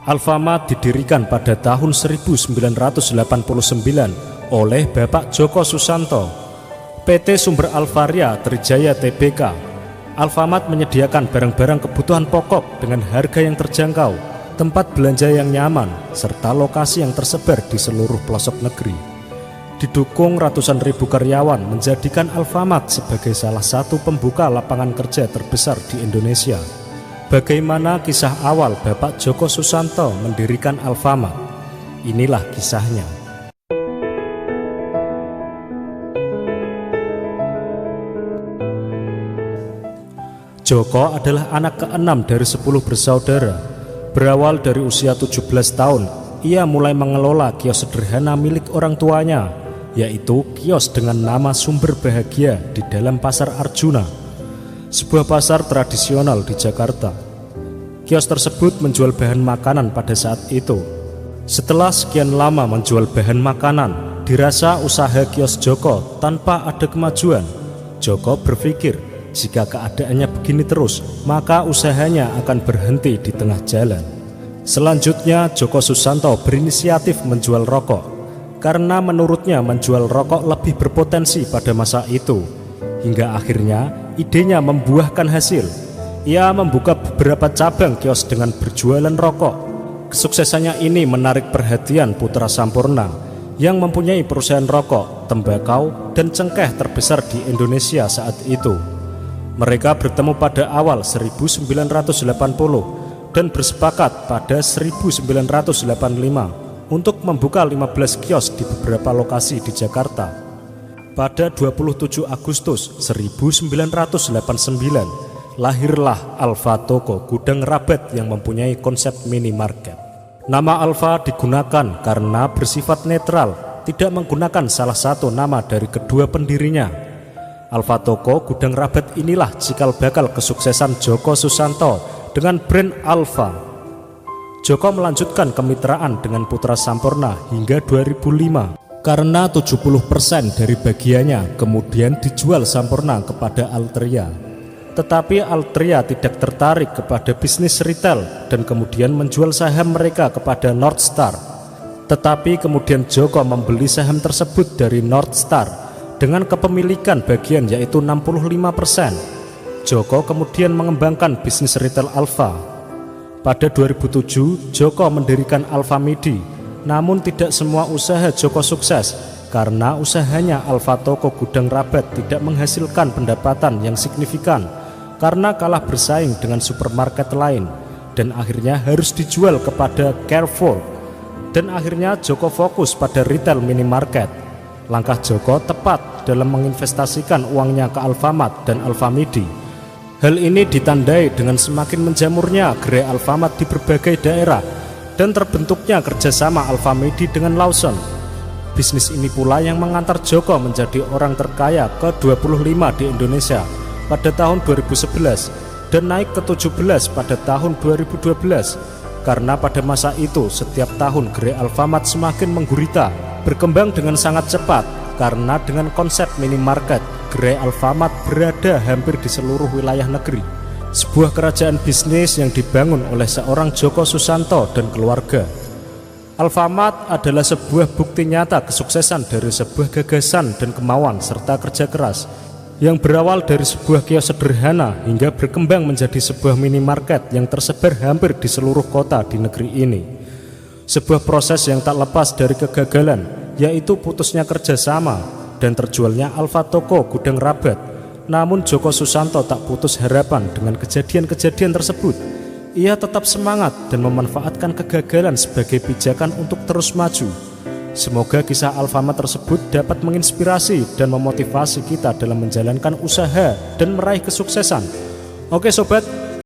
Alfamart didirikan pada tahun 1989 oleh Bapak Djoko Susanto. PT Sumber Alvaria Trijaya Tbk. Alfamart menyediakan barang-barang kebutuhan pokok dengan harga yang terjangkau, tempat belanja yang nyaman, serta lokasi yang tersebar di seluruh pelosok negeri. Didukung ratusan ribu karyawan menjadikan Alfamart sebagai salah satu pembuka lapangan kerja terbesar di Indonesia. Bagaimana kisah awal Bapak Djoko Susanto mendirikan Alfamart? Inilah kisahnya. Djoko adalah anak ke-6 dari 10 bersaudara. Berawal dari usia 17 tahun, ia mulai mengelola kios sederhana milik orang tuanya, yaitu kios dengan nama Sumber Bahagia di dalam Pasar Arjuna, sebuah pasar tradisional di Jakarta. Kios tersebut menjual bahan makanan pada saat itu. Setelah sekian lama menjual bahan makanan, dirasa usaha kios Djoko tanpa ada kemajuan. Djoko berpikir, jika keadaannya begini terus, maka usahanya akan berhenti di tengah jalan. Selanjutnya, Djoko Susanto berinisiatif menjual rokok, karena menurutnya menjual rokok lebih berpotensi pada masa itu. Hingga akhirnya, idenya membuahkan hasil. Ia membuka beberapa cabang kios dengan berjualan rokok. Kesuksesannya ini menarik perhatian putra Sampurna yang mempunyai perusahaan rokok, tembakau, dan cengkeh terbesar di Indonesia saat itu. Mereka bertemu pada awal 1980 dan bersepakat pada 1985 untuk membuka 15 kios di beberapa lokasi di Jakarta. Pada 27 Agustus 1989, lahirlah Alfa Toko Gudang Rabat yang mempunyai konsep minimarket. Nama Alfa digunakan karena bersifat netral, tidak menggunakan salah satu nama dari kedua pendirinya. Alfa Toko Gudang Rabat inilah cikal bakal kesuksesan Djoko Susanto dengan brand Alfa. Djoko melanjutkan kemitraan dengan putra Sampurna hingga 2005 karena 70% dari bagiannya kemudian dijual Sampurna kepada Altria. Tetapi Altria tidak tertarik kepada bisnis retail dan kemudian menjual saham mereka kepada Northstar. Tetapi kemudian Djoko membeli saham tersebut dari Northstar dengan kepemilikan bagian yaitu 65%. Djoko kemudian mengembangkan bisnis retail Alfa. Pada 2007, Djoko mendirikan Alfamidi, namun tidak semua usaha Djoko sukses karena usahanya Alfa Toko Gudang Rabat tidak menghasilkan pendapatan yang signifikan karena kalah bersaing dengan supermarket lain dan akhirnya harus dijual kepada Carrefour. Dan akhirnya Djoko fokus pada retail minimarket. Langkah Djoko tepat dalam menginvestasikan uangnya ke Alfamart dan Alfamidi. Hal ini ditandai dengan semakin menjamurnya gerai Alfamart di berbagai daerah dan terbentuknya kerjasama Alfamidi dengan Lawson. Bisnis ini pula yang mengantar Djoko menjadi orang terkaya ke-25 di Indonesia pada tahun 2011 dan naik ke-17 pada tahun 2012. Karena pada masa itu setiap tahun gerai Alfamart semakin menggurita, berkembang dengan sangat cepat karena dengan konsep minimarket, gerai Alfamart berada hampir di seluruh wilayah negeri. Sebuah kerajaan bisnis yang dibangun oleh seorang Djoko Susanto dan keluarga. Alfamart adalah sebuah bukti nyata kesuksesan dari sebuah gagasan dan kemauan serta kerja keras yang berawal dari sebuah kios sederhana hingga berkembang menjadi sebuah minimarket yang tersebar hampir di seluruh kota di negeri ini. Sebuah proses yang tak lepas dari kegagalan, yaitu putusnya kerjasama dan terjualnya Alfa Toko Gudang Rabat. Namun Djoko Susanto tak putus harapan dengan kejadian-kejadian tersebut. Ia tetap semangat dan memanfaatkan kegagalan sebagai pijakan untuk terus maju. Semoga kisah Alfamart tersebut dapat menginspirasi dan memotivasi kita dalam menjalankan usaha dan meraih kesuksesan. Oke sobat,